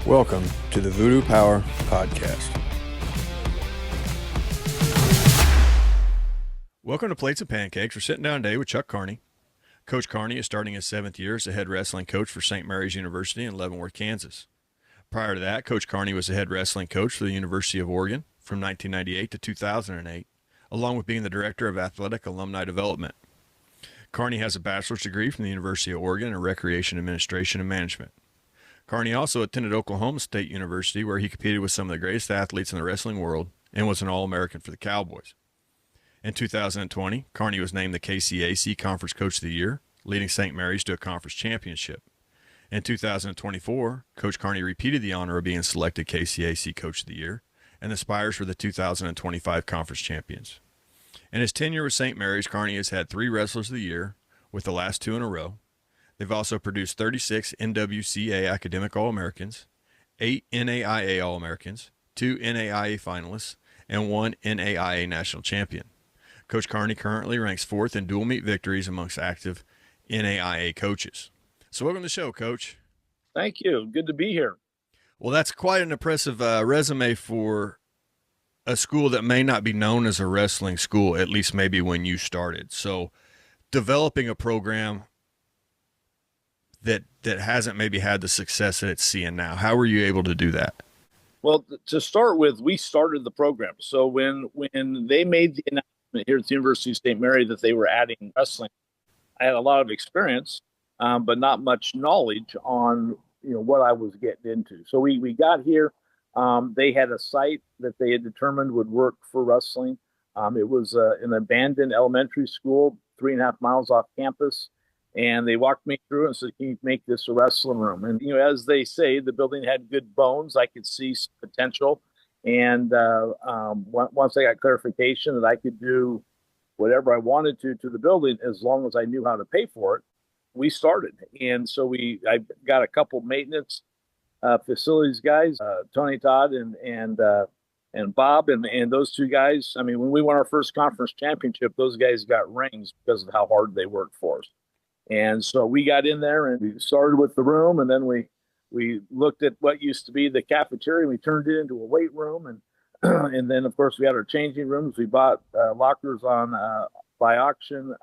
Welcome to the Voodoo Power Podcast. Welcome to Plates and Pancakes. We're sitting down today with Chuck Kearney. Coach Kearney is starting his 7th year as the head wrestling coach for St. Mary's University in Leavenworth, Kansas. Prior to that, Coach Kearney was the head wrestling coach for the University of Oregon from 1998 to 2008, along with being the director of athletic alumni development. Kearney has a bachelor's degree from the University of Oregon in recreation administration and management. Kearney also attended Oklahoma State University, where he competed with some of the greatest athletes in the wrestling world and was an All-American for the Cowboys. In 2020, Kearney was named the KCAC Conference Coach of the Year, leading St. Mary's to a conference championship. In 2024, Coach Kearney repeated the honor of being selected KCAC Coach of the Year, and the Spires were the 2025 conference champions. In his tenure with St. Mary's, Kearney has had 3 Wrestlers of the Year, with the last 2 in a row. They've also produced 36 NWCA Academic All-Americans, 8 NAIA All-Americans, 2 NAIA finalists, and 1 NAIA National Champion. Coach Kearney currently ranks 4th in dual meet victories amongst active NAIA coaches. So welcome to the show, Coach. Thank you. Good to be here. Well, that's quite an impressive resume for a school that may not be known as a wrestling school, at least maybe when you started. So developing a program that hasn't maybe had the success that it's seeing now. How were you able to do that? Well, to start with, we started the program. So when they made the announcement here at the University of St. Mary that they were adding wrestling, I had a lot of experience, but not much knowledge on what I was getting into. So we got here. They had a site that they had determined would work for wrestling. It was an abandoned elementary school, 3.5 miles off campus. And they walked me through and said, "Can you make this a wrestling room?" And, as they say, the building had good bones. I could see some potential. And once I got clarification that I could do whatever I wanted to the building, as long as I knew how to pay for it, we started. And so I got a couple maintenance facilities guys, Tony Todd and Bob, and those 2 guys. I mean, when we won our first conference championship, those guys got rings because of how hard they worked for us. And so we got in there and we started with the room, and then we looked at what used to be the cafeteria, and we turned it into a weight room. And and then, of course, we had our changing rooms. We bought lockers by auction.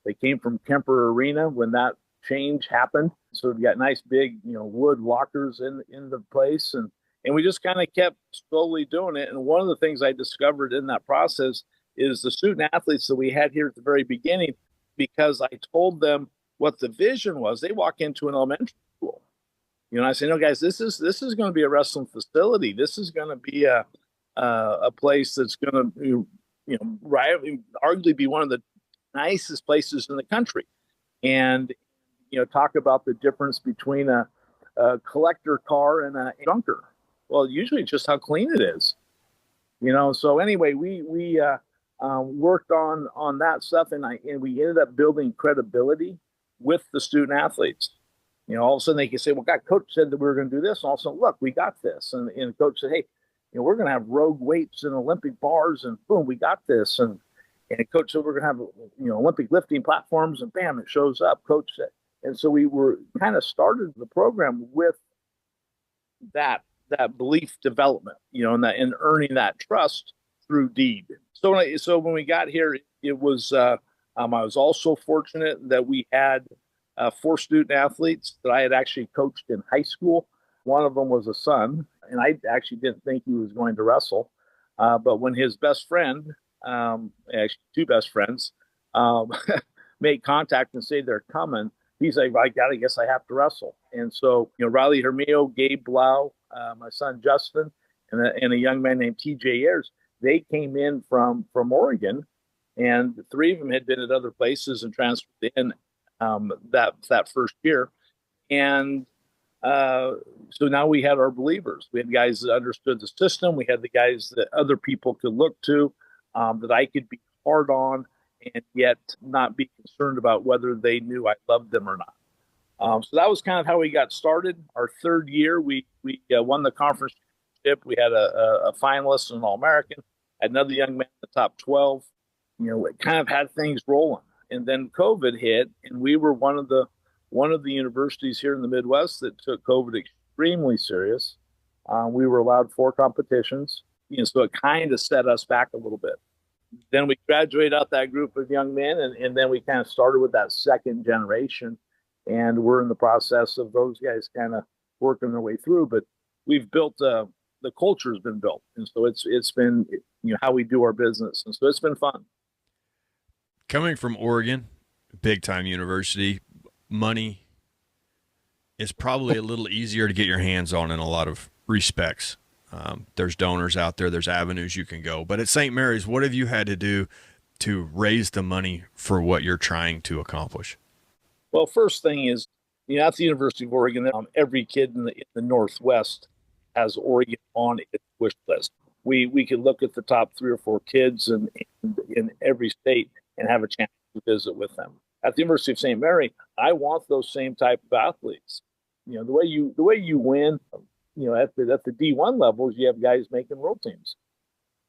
They came from Kemper Arena when that change happened. So we've got nice big, wood lockers in the place. And we just kind of kept slowly doing it. And one of the things I discovered in that process is the student athletes that we had here at the very beginning, because I told them what the vision was. They walk into an elementary school, I say, "No, guys, this is going to be a wrestling facility. This is going to be a place that's going to, arguably be one of the nicest places in the country." And talk about the difference between a collector car and a junker. Well, usually just how clean it is, So anyway, we worked on that stuff, and we ended up building credibility with the student athletes. All of a sudden they can say, "Well, God, Coach said that we were going to do this." And also, "Look, we got this." And Coach said, "Hey, we're going to have rogue weights and Olympic bars, and boom, we got this." And Coach said, "We're going to have Olympic lifting platforms," and bam, it shows up. Coach said, and so we were kind of started the program with that belief development, and earning that trust through deed. So when we got here, it was I was also fortunate that we had 4 student athletes that I had actually coached in high school. One of them was a son, and I actually didn't think he was going to wrestle. But when his best friend, actually 2 best friends, made contact and said they're coming, he's like, I guess I have to wrestle. And so, Riley Hermio, Gabe Blau, my son Justin, and a young man named TJ Ayers, they came in from Oregon, and 3 of them had been at other places and transferred in that first year. And so now we had our believers. We had guys that understood the system. We had the guys that other people could look to, that I could be hard on and yet not be concerned about whether they knew I loved them or not. So that was kind of how we got started. Our 3rd year, we won the conference championship. We had a finalist and an All-American. Had another young man in the top 12. It kind of had things rolling. And then COVID hit, and we were one of the universities here in the Midwest that took COVID extremely serious. We were allowed 4 competitions, so it kind of set us back a little bit. Then we graduated out that group of young men, and then we kind of started with that second generation, and we're in the process of those guys kind of working their way through. But we've built the culture has been built, and so it's been how we do our business, and so it's been fun. Coming from Oregon, big time university, money is probably a little easier to get your hands on in a lot of respects. There's donors out there, there's avenues you can go. But at St. Mary's, what have you had to do to raise the money for what you're trying to accomplish? Well, first thing is, at the University of Oregon, every kid in the Northwest has Oregon on its wish list. We could look at the top 3 or 4 kids in every state and have a chance to visit with them. At the University of St. Mary, I want those same type of athletes. The way you win, at the D1 levels, you have guys making world teams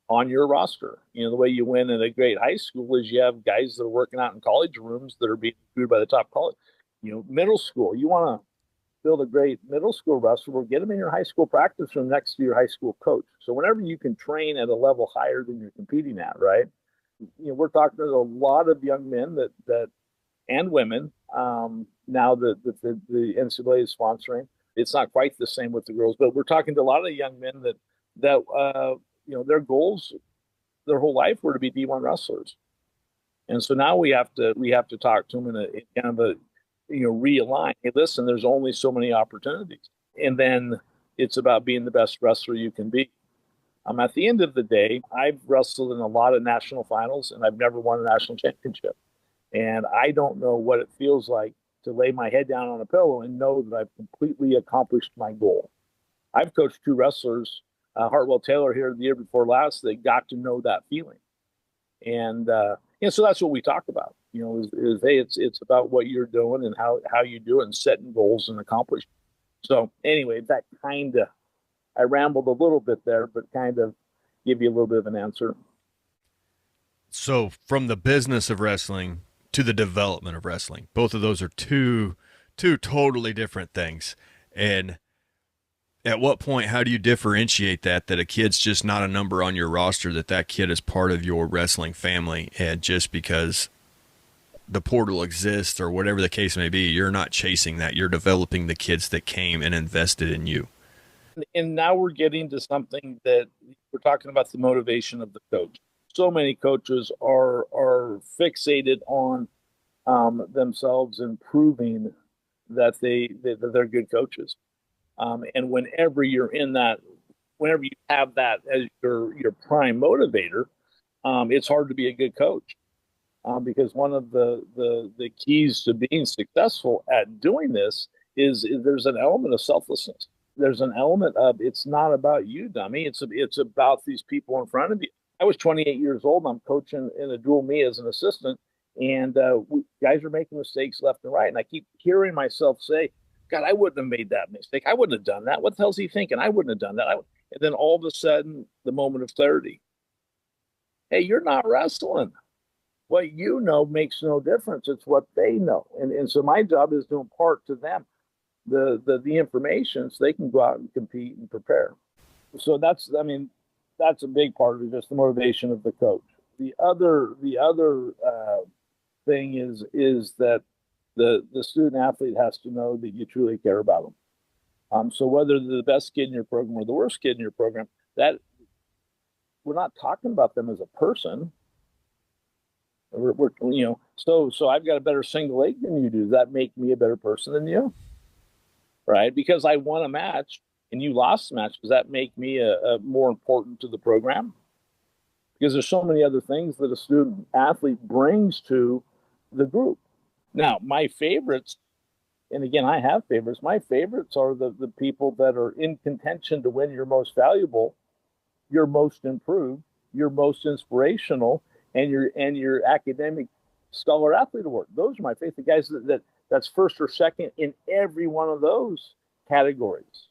on your roster. The way you win at a great high school is you have guys that are working out in college rooms that are being recruited by the top college. Middle school, you want to build a great middle school roster, well, get them in your high school practice room next to your high school coach. So whenever you can train at a level higher than you're competing at, right? We're talking to a lot of young men that and women now that the NCAA is sponsoring. It's not quite the same with the girls, but we're talking to a lot of young men that their goals their whole life were to be D1 wrestlers. And so now we have to talk to them in kind of a realign. Hey, listen, there's only so many opportunities. And then it's about being the best wrestler you can be. At the end of the day, I've wrestled in a lot of national finals, and I've never won a national championship. And I don't know what it feels like to lay my head down on a pillow and know that I've completely accomplished my goal. I've coached 2 wrestlers, Hartwell Taylor here the year before last, that got to know that feeling. And so that's what we talk about, is hey, it's about what you're doing and how you do it and setting goals and accomplishing. So anyway, that kind of, I rambled a little bit there, but kind of give you a little bit of an answer. So from the business of wrestling to the development of wrestling, both of those are two totally different things. And at what point, how do you differentiate that a kid's just not a number on your roster, that kid is part of your wrestling family, and just because the portal exists or whatever the case may be, you're not chasing that, you're developing the kids that came and invested in you? And now we're getting to something that we're talking about, the motivation of the coach. So many coaches are fixated on themselves and proving that they're good coaches. And whenever you have that as your prime motivator, it's hard to be a good coach. Because one of the keys to being successful at doing this is there's an element of selflessness. There's an element of, it's not about you, dummy. It's about these people in front of you. I was 28 years old. I'm coaching in a dual me as an assistant, and guys are making mistakes left and right. And I keep hearing myself say, God, I wouldn't have made that mistake. I wouldn't have done that. What the hell's he thinking? I wouldn't have done that. And then all of a sudden, the moment of clarity. Hey, you're not wrestling. What you know makes no difference. It's what they know. And so my job is to impart to them the information so they can go out and compete and prepare. So that's a big part of it, just the motivation of the coach. The other thing is that the student athlete has to know that you truly care about them. So whether they're the best kid in your program or the worst kid in your program, that we're not talking about them as a person. So I've got a better single leg than you do. Does that make me a better person than you? Right? Because I won a match and you lost the match, does that make me a more important to the program? Because there's so many other things that a student athlete brings to the group. Now, my favorites, and again, I have favorites. My favorites are the people that are in contention to win your most valuable, your most improved, your most inspirational, and your academic scholar athlete award. Those are my favorite. The guys that's first or second in every one of those categories.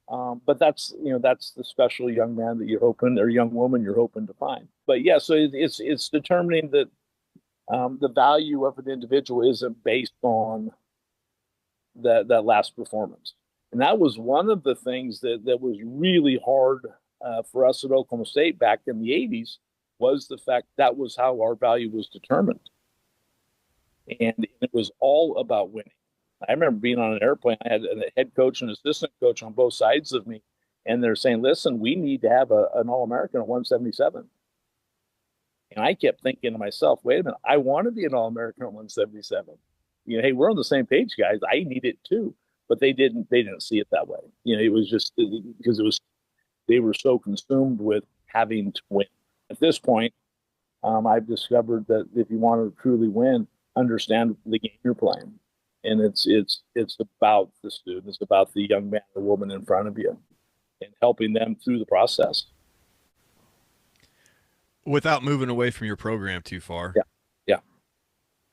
But that's the special young man that you're hoping, or young woman you're hoping to find. But yeah, so it's determining that the value of an individual isn't based on that last performance. And that was one of the things that was really hard for us at Oklahoma State back in the 80s, was the fact that was how our value was determined. And it was all about winning. I remember being on an airplane. I had a head coach and assistant coach on both sides of me, and they're saying, listen, we need to have an All-American at 177. And I kept thinking to myself, wait a minute, I want to be an All-American at 177. Hey, we're on the same page, guys. I need it too. But they didn't see it that way. It was just because they were so consumed with having to win. At this point, I've discovered that if you want to truly win, understand the game you're playing. And it's about the student. It's about the young man or woman in front of you and helping them through the process. Without moving away from your program too far. Yeah.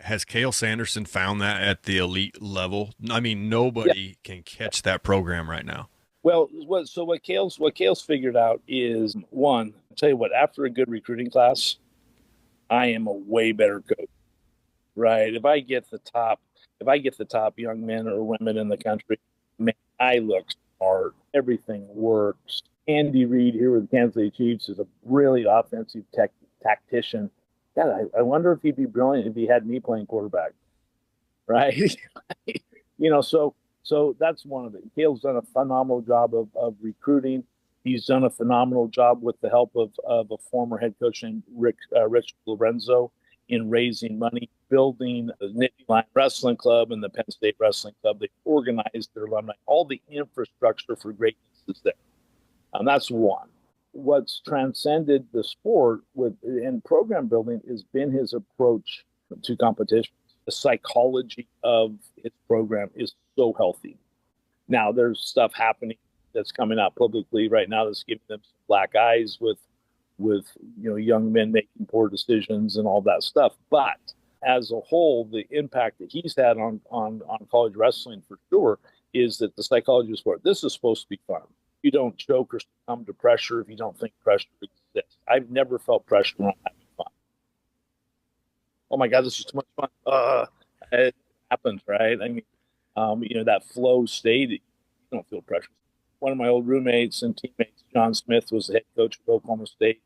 Has Cale Sanderson found that at the elite level? I mean, nobody can catch that program right now. Well, what Cale's figured out is, one, I'll tell you what, after a good recruiting class, I am a way better coach. Right? If I get the top young men or women in the country, man, I look smart. Everything works. Andy Reid here with the Kansas City Chiefs is a brilliant offensive tactician. God, I wonder if he'd be brilliant if he had me playing quarterback. Right? So that's one of it. Cale's done a phenomenal job of recruiting. He's done a phenomenal job with the help of a former head coach named Rich Lorenzo in raising money, building the Nittany Lion Wrestling Club and the Penn State Wrestling Club. They organized their alumni. All the infrastructure for greatness is there. That's one. What's transcended the sport in program building has been his approach to competition. The psychology of his program is so healthy. Now, there's stuff happening that's coming out publicly right now that's giving them some black eyes with young men making poor decisions and all that stuff. But as a whole, the impact that he's had on college wrestling for sure is that the psychology of sport, this is supposed to be fun. You don't choke or succumb to pressure if you don't think pressure exists. I've never felt pressure when I'm having fun. Oh my God, this is too much fun. It happens, right? I mean, that flow state, you don't feel pressure. One of my old roommates and teammates, John Smith, was the head coach of Oklahoma State.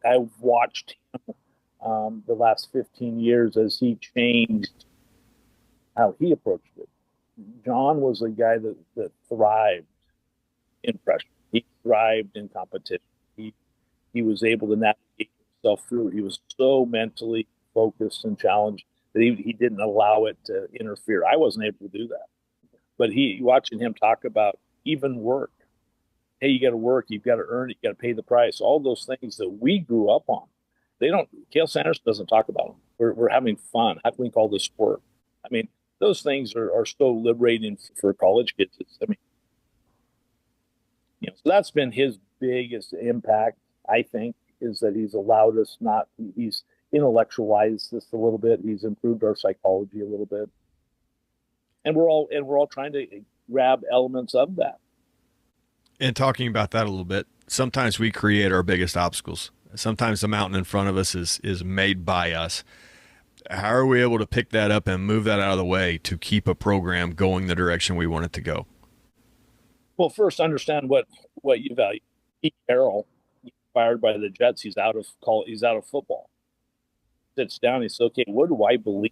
I've watched him the last 15 years as he changed how he approached it. John was a guy that thrived in pressure. He thrived in competition. He was able to navigate himself through it. He was so mentally focused and challenged that he didn't allow it to interfere. I wasn't able to do that. But watching him talk about even work. Hey, you got to work. You've got to earn it. You got to pay the price. All those things that we grew up on. Cale Sanderson doesn't talk about them. We're having fun. How can we call this sport? I mean, those things are so liberating for college kids. So that's been his biggest impact, I think, is that he's allowed us he's intellectualized this a little bit. He's improved our psychology a little bit. And we're all trying to grab elements of that. And talking about that a little bit, sometimes we create our biggest obstacles. Sometimes the mountain in front of us is made by us. How are we able to pick that up and move that out of the way to keep a program going the direction we want it to go? Well, first, understand what you value. Pete Carroll, fired by the Jets, he's out of football. Sits down, he says, okay, what do I believe?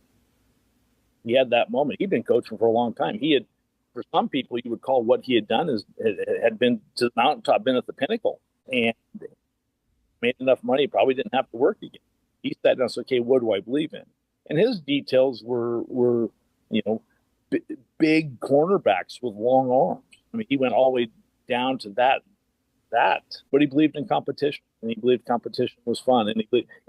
He had that moment. He'd been coaching for a long time. For some people, you would call what he had done had been to the mountaintop, been at the pinnacle, and made enough money, probably didn't have to work again. He sat down and said, okay, what do I believe in? And his details were big cornerbacks with long arms. I mean, he went all the way down to that. But he believed in competition, and he believed competition was fun.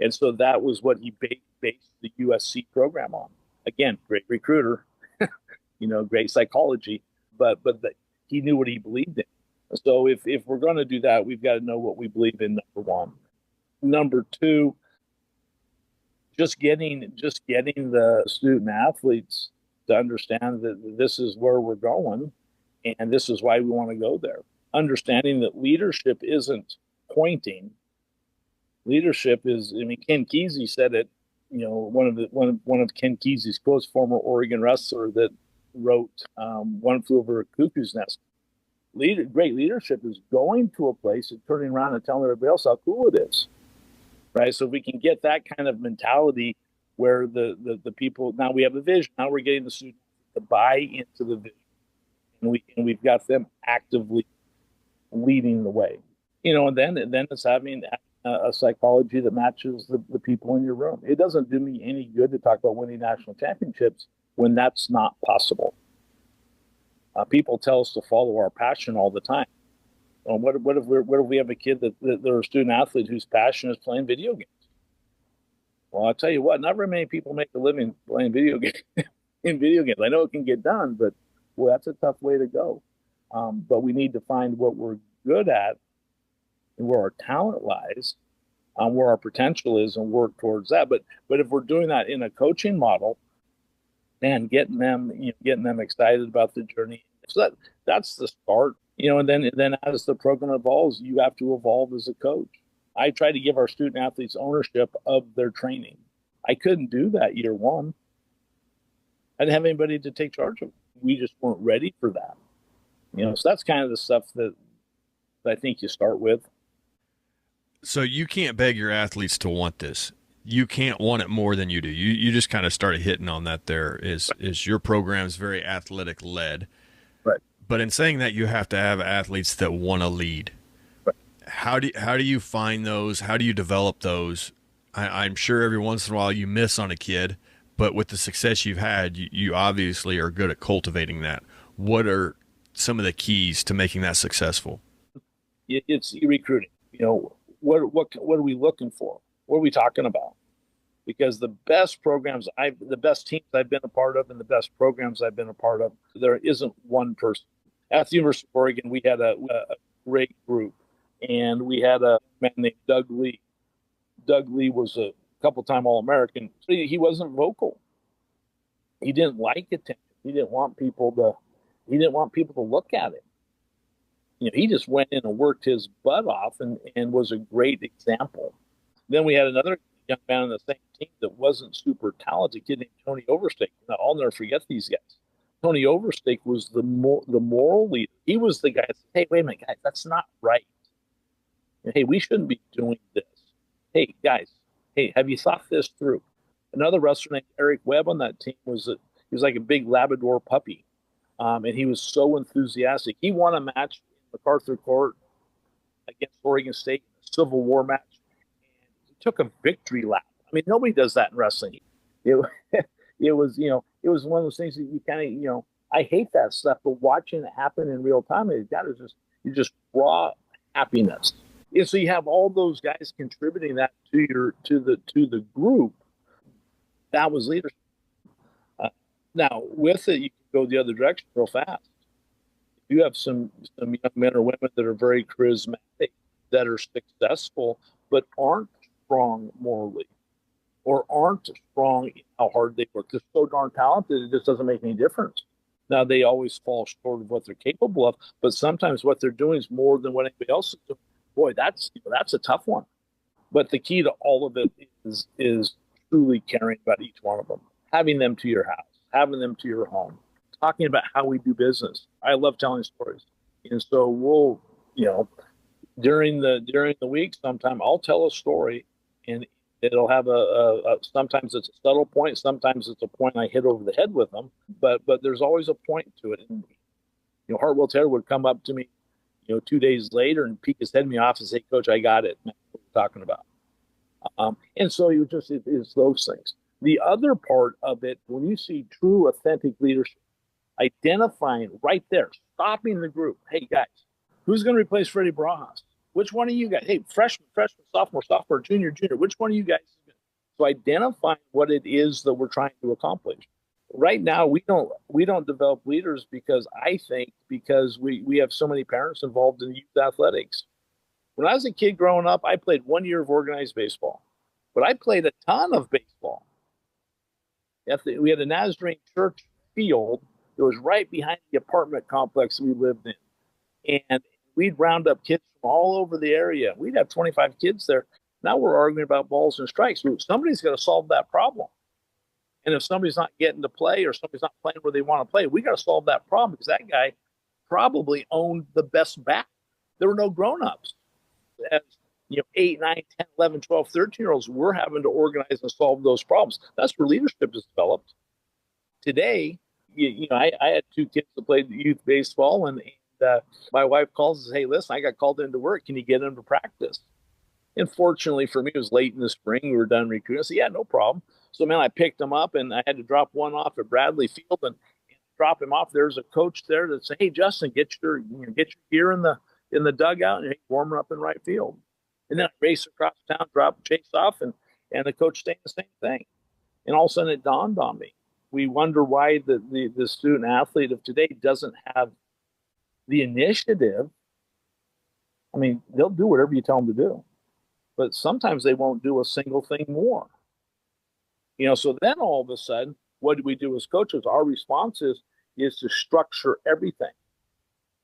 And so that was what he based the USC program on. Again, great recruiter, great psychology, but he knew what he believed in. So if we're going to do that, we've got to know what we believe in, number one. Number two, just getting the student athletes to understand that this is where we're going and this is why we want to go there. Understanding that leadership isn't pointing. Leadership is, Ken Kesey said it, one of Ken Kesey's quotes, former Oregon wrestler that wrote One Flew Over a Cuckoo's Nest. Great leadership is going to a place and turning around and telling everybody else how cool it is, right? So if we can get that kind of mentality where the people, now we have a vision, now we're getting the students to buy into the vision, and we've got them actively leading the way, and then it's having a psychology that matches the people in your room. It doesn't do me any good to talk about winning national championships when that's not possible. People tell us to follow our passion all the time. What if we have a kid that they're a student athlete whose passion is playing video games? Well, I'll tell you what, not very many people make a living playing video games. In video games, I know it can get done, but well, that's a tough way to go. But we need to find what we're good at and where our talent lies, where our potential is, and work towards that. But if we're doing that in a coaching model, and getting them excited about the journey, so that's the start. And then as the program evolves, you have to evolve as a coach. I try to give our student athletes ownership of their training. I couldn't do that year one. I didn't have anybody to take charge of it. We just weren't ready for that. So that's kind of the stuff that I think you start with. So you can't beg your athletes to want this. You can't want it more than you do. You just kind of started hitting on that there is your program's very athletic led. Right. But in saying that, you have to have athletes that want to lead. Right. How do you find those? How do you develop those? I'm sure every once in a while you miss on a kid, but with the success you've had, you obviously are good at cultivating that. What are some of the keys to making that successful? It's recruiting. What are we looking for? What are we talking about? Because the best teams I've been a part of and the best programs I've been a part of, there isn't one person. At the University of Oregon, we had a great group, and we had a man named Doug Lee. Doug Lee was a couple-time All-American. He wasn't vocal. He didn't like attention. He didn't want people to look at him. He just went in and worked his butt off and was a great example. Then we had another young man on the same team that wasn't super talented, a kid named Tony Overstake. Now, I'll never forget these guys. Tony Overstake was the moral leader. He was the guy that said, hey, wait a minute, guys, that's not right. Hey, we shouldn't be doing this. Hey, guys, have you thought this through? Another wrestler named Eric Webb on that team he was like a big Labrador puppy, and he was so enthusiastic. He won a match in MacArthur Court against Oregon State, a Civil War match. Took a victory lap. I mean, nobody does that in wrestling. It was one of those things that you kind of, I hate that stuff, but watching it happen in real time, you just raw happiness. And so you have all those guys contributing that to the group. That was leadership. Now with it, you can go the other direction real fast. You have some young men or women that are very charismatic, that are successful, but aren't strong morally, or aren't strong in how hard they work. They're so darn talented, it just doesn't make any difference. Now, they always fall short of what they're capable of, but sometimes what they're doing is more than what anybody else is doing. Boy, that's a tough one. But the key to all of it is truly caring about each one of them, having them to your house, having them to your home, talking about how we do business. I love telling stories. And so we'll, during the week, sometime I'll tell a story, and it'll have sometimes it's a subtle point, sometimes it's a point I hit over the head with them, but there's always a point to it. And Hartwell Taylor would come up to me 2 days later and peek his head in my office and say, Coach, I got it. That's what we're talking about. And so it's those things. The other part of it, when you see true authentic leadership, identifying right there, stopping the group. Hey guys, who's going to replace Freddie Barajas? Which one of you guys? Hey, freshman, sophomore, junior. Which one of you guys? So identifying what it is that we're trying to accomplish. Right now, we don't develop leaders because we have so many parents involved in youth athletics. When I was a kid growing up, I played 1 year of organized baseball, but I played a ton of baseball. We had a Nazarene church field that was right behind the apartment complex we lived in, and we'd round up kids from all over the area. We'd have 25 kids there. Now we're arguing about balls and strikes. Somebody's got to solve that problem. And if somebody's not getting to play, or somebody's not playing where they want to play, we got to solve that problem, because that guy probably owned the best back. There were no grown-ups. As 8, 9, 10, 11, 12, 13-year-olds, we're having to organize and solve those problems. That's where leadership is developed. Today, I had 2 kids that played youth baseball, and my wife calls and says, hey, listen, I got called into work. Can you get them to practice? And fortunately for me, it was late in the spring. We were done recruiting. I said, yeah, no problem. So, man, I picked them up, and I had to drop one off at Bradley Field and drop him off. There's a coach there that said, hey, Justin, get your gear in the dugout and warm her up in right field. And then I race across town, chase off, and the coach saying the same thing. And all of a sudden it dawned on me. We wonder why the student athlete of today doesn't have the initiative. I mean, they'll do whatever you tell them to do, but sometimes they won't do a single thing more. So then all of a sudden, what do we do as coaches? Our response is to structure everything.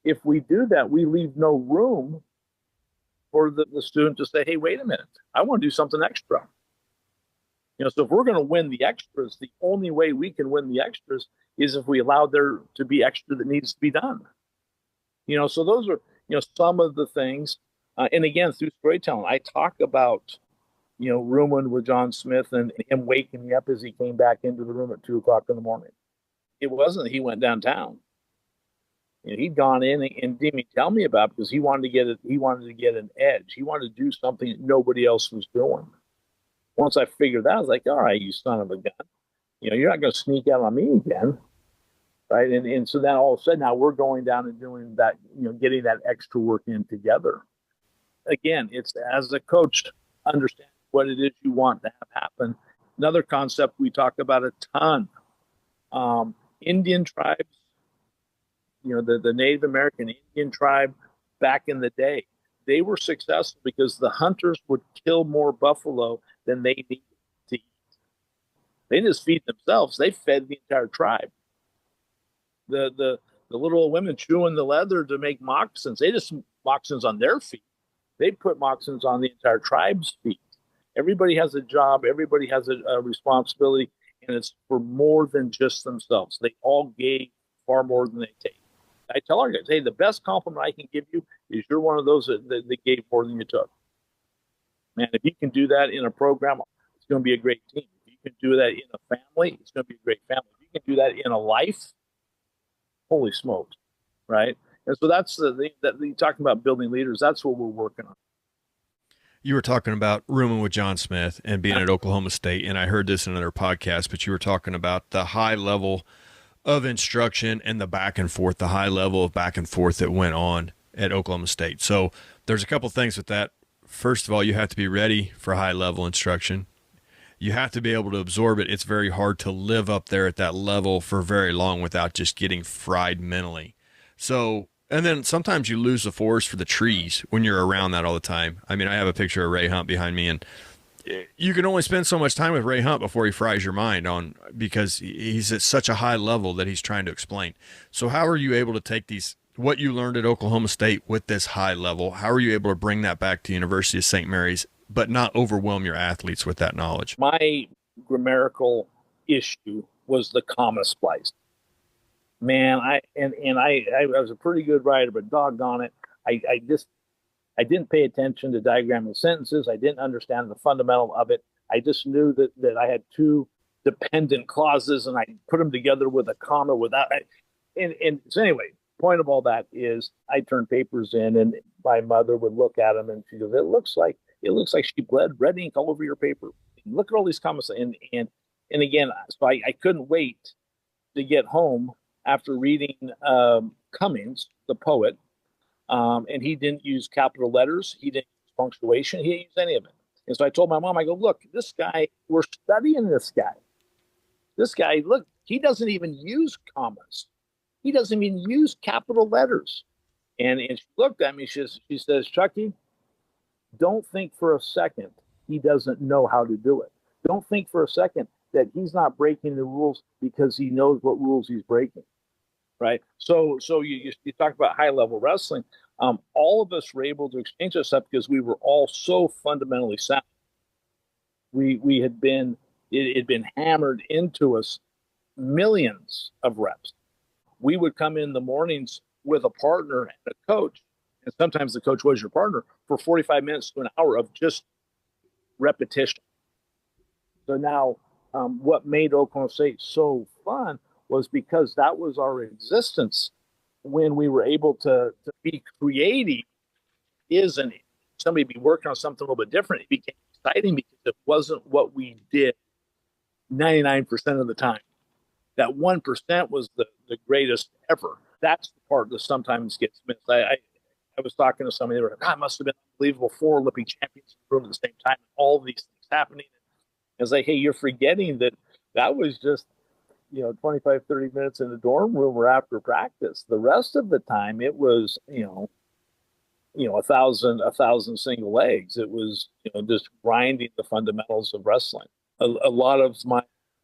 If we do that, we leave no room for the student to say, hey, wait a minute, I want to do something extra. So if we're going to win the extras, the only way we can win the extras is if we allow there to be extra that needs to be done. So those are, some of the things. And again, through storytelling, I talk about, rooming with John Smith and him waking me up as he came back into the room at 2:00 in the morning. It wasn't that he went downtown. He'd gone in and didn't even tell me about it because he wanted to get an edge. He wanted to do something that nobody else was doing. Once I figured that, I was like, all right, you son of a gun. You're not going to sneak out on me again. Right. And so then all of a sudden now we're going down and doing that, getting that extra work in together. Again, it's as a coach, understand what it is you want to have happen. Another concept we talk about a ton. Indian tribes, the Native American Indian tribe back in the day, they were successful because the hunters would kill more buffalo than they needed to eat. They didn't just feed themselves, they fed the entire tribe. The little old women chewing the leather to make moccasins, they just moccasins on their feet. They put moccasins on the entire tribe's feet. Everybody has a job, everybody has a responsibility, and it's for more than just themselves. They all gave far more than they take. I tell our guys, hey, the best compliment I can give you is you're one of those that gave more than you took. Man, if you can do that in a program, it's going to be a great team. If you can do that in a family, it's going to be a great family. If you can do that in a life, holy smokes, right? And so that's the thing that you're talking about building leaders. That's what we're working on. You were talking about rooming with John Smith and being at Oklahoma State, and I heard this in another podcast, but you were talking about the high level of instruction and the back and forth, the high level of back and forth that went on at Oklahoma State. So there's a couple things with that. First of all, you have to be ready for high level instruction. You have to be able to absorb it. It's very hard to live up there at that level for very long without just getting fried mentally. So, and then sometimes you lose the forest for the trees when you're around that all the time. I mean, I have a picture of Ray Hunt behind me, and you can only spend so much time with Ray Hunt before he fries your mind on, because he's at such a high level that he's trying to explain. So how are you able to take what you learned at Oklahoma State with this high level? How are you able to bring that back to University of St. Mary's, but not overwhelm your athletes with that knowledge? My grammatical issue was the comma splice. Man, I was a pretty good writer, but doggone it, I didn't pay attention to diagramming sentences. I didn't understand the fundamental of it. I just knew that I had two dependent clauses, and I put them together with a comma without. And so anyway, point of all that is I turned papers in, and my mother would look at them, and she goes, "It looks like she bled red ink all over your paper. Look at all these commas." And again, so I couldn't wait to get home after reading Cummings, the poet. And he didn't use capital letters. He didn't use punctuation. He didn't use any of it. And so I told my mom, I go, look, this guy, we're studying this guy. This guy, look, he doesn't even use commas. He doesn't even use capital letters. And she looked at me, she says, Chucky, don't think for a second he doesn't know how to do it. Don't think for a second that he's not breaking the rules because he knows what rules he's breaking. Right. So you talk about high level wrestling. All of us were able to exchange this stuff because we were all so fundamentally sound. It had been hammered into us millions of reps. We would come in the mornings with a partner and a coach, and sometimes the coach was your partner, for 45 minutes to an hour of just repetition. So now, what made Oklahoma State so fun was because that was our existence when we were able to be creative. Isn't somebody be working on something a little bit different? It became exciting because it wasn't what we did 99% of the time. That 1% was the greatest ever. That's the part that sometimes gets missed. I was talking to somebody, they were like, God, it must have been unbelievable, 4 Olympic champions in the room at the same time, and all these things happening. I was like, hey, you're forgetting that was just, 25, 30 minutes in the dorm room or after practice. The rest of the time, it was, a thousand single legs. It was, just grinding the fundamentals of wrestling. A lot of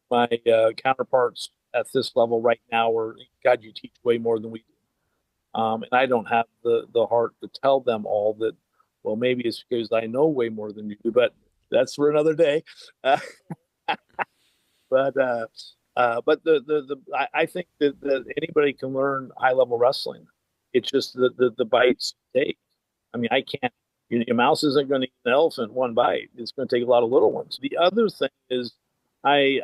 my counterparts at this level right now are, God, you teach way more than we do. And I don't have the heart to tell them all that, well, maybe it's because I know way more than you do, but that's for another day. But I think that anybody can learn high level wrestling. It's just the bites take. I mean, I can't. Your mouse isn't going to eat an elephant one bite. It's going to take a lot of little ones. The other thing is, I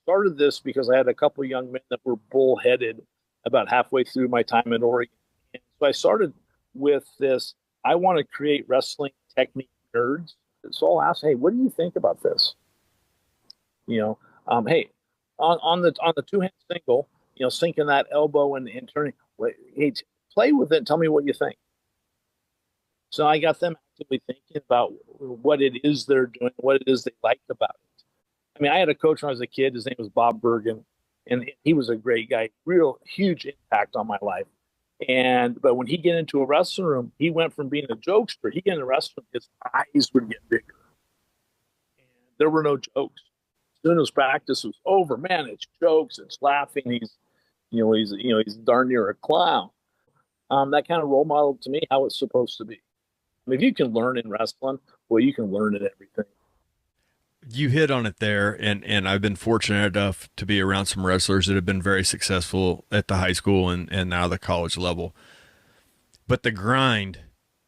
started this because I had a couple of young men that were bullheaded about halfway through my time at Oregon. And so I started with this. I want to create wrestling technique nerds. So I'll ask, hey, what do you think about this? Hey, on the two-hand single, sinking that elbow and turning. Hey, play with it and tell me what you think. So I got them actively thinking about what it is they're doing, what it is they like about it. I mean, I had a coach when I was a kid. His name was Bob Bergen, and he was a great guy, real huge impact on my life. But when he get into a wrestling room, he went from being a jokester. He get in the wrestling room, his eyes would get bigger. And there were no jokes. As soon as practice was over, man, it's jokes, it's laughing. He's darn near a clown. That kind of role model to me how it's supposed to be. I mean, if you can learn in wrestling, well, you can learn in everything. You hit on it there, and I've been fortunate enough to be around some wrestlers that have been very successful at the high school and now the college level. But the grind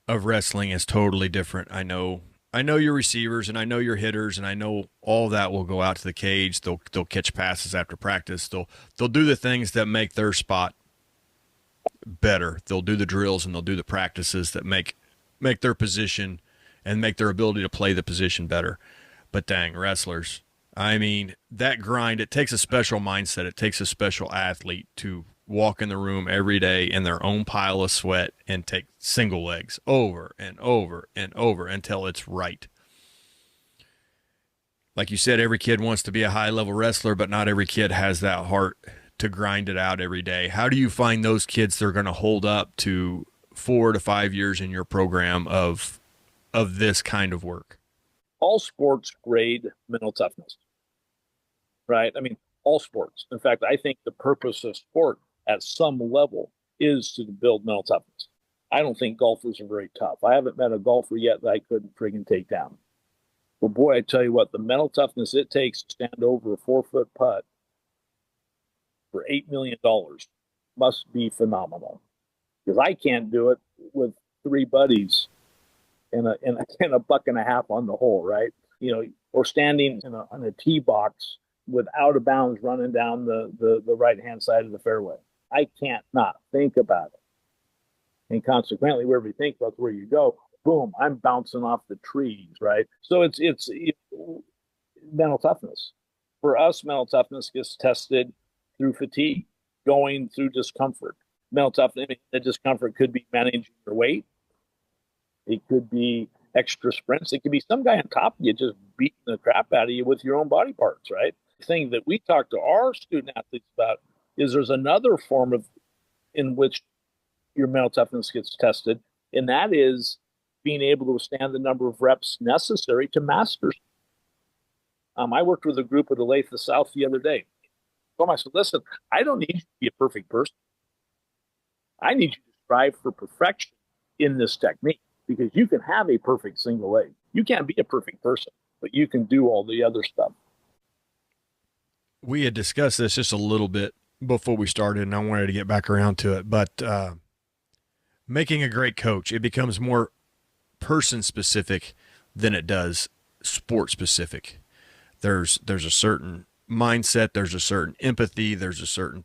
of wrestling is totally different. I know your receivers, and I know your hitters, and I know all that will go out to the cage. They'll catch passes after practice. They'll do the things that make their spot better. They'll do the drills and they'll do the practices that make their position and make their ability to play the position better. But dang, wrestlers, I mean, that grind, it takes a special mindset. It takes a special athlete to walk in the room every day in their own pile of sweat and take single legs over and over and over until it's right. Like you said, every kid wants to be a high-level wrestler, but not every kid has that heart to grind it out every day. How do you find those kids that are going to hold up to 4 to 5 years in your program of this kind of work? All sports grade mental toughness, right? I mean, all sports. In fact, I think the purpose of sport at some level is to build mental toughness. I don't think golfers are very tough. I haven't met a golfer yet that I couldn't friggin' take down. Well, boy, I tell you what, the mental toughness it takes to stand over a 4-foot putt for $8 million must be phenomenal. Because I can't do it with 3 buddies and a buck and a half on the hole, right? Or standing in a tee box with out of bounds running down the right-hand side of the fairway. I can't not think about it. And consequently, wherever you think about where you go, boom, I'm bouncing off the trees, right? So it's mental toughness. For us, mental toughness gets tested through fatigue, going through discomfort. Mental toughness, the discomfort could be managing your weight. It could be extra sprints. It could be some guy on top of you just beating the crap out of you with your own body parts, right? The thing that we talk to our student athletes about is there's another form in which your mental toughness gets tested, and that is being able to withstand the number of reps necessary to master. I worked with a group at Olathe South the other day. I told them, I said, listen, I don't need you to be a perfect person. I need you to strive for perfection in this technique, because you can have a perfect single leg. You can't be a perfect person, but you can do all the other stuff. We had discussed this just a little bit before we started, and I wanted to get back around to it. But Making a great coach, it becomes more person specific than it does sport specific. There's a certain mindset, there's a certain empathy, there's a certain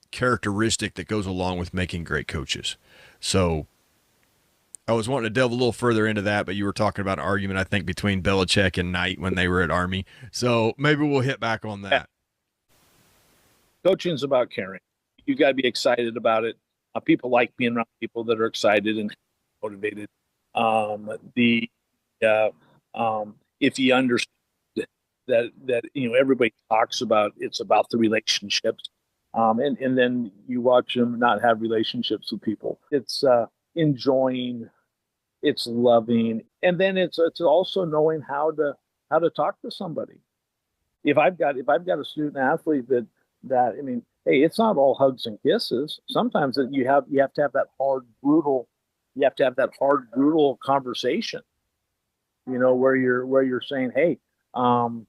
characteristic that goes along with making great coaches. So I was wanting to delve a little further into that, but you were talking about an argument, I think, between Belichick and Knight when they were at Army. So maybe we'll hit back on that. Coaching is about caring. You got to be excited about it. People like being around people that are excited and motivated. If you understand that everybody talks about, it's about the relationships, and then you watch them not have relationships with people. It's enjoying, it's loving, and then it's also knowing how to talk to somebody. If I've got a student athlete that I mean, hey, it's not all hugs and kisses. Sometimes you have to have that hard, brutal conversation, where you're saying, hey, doggone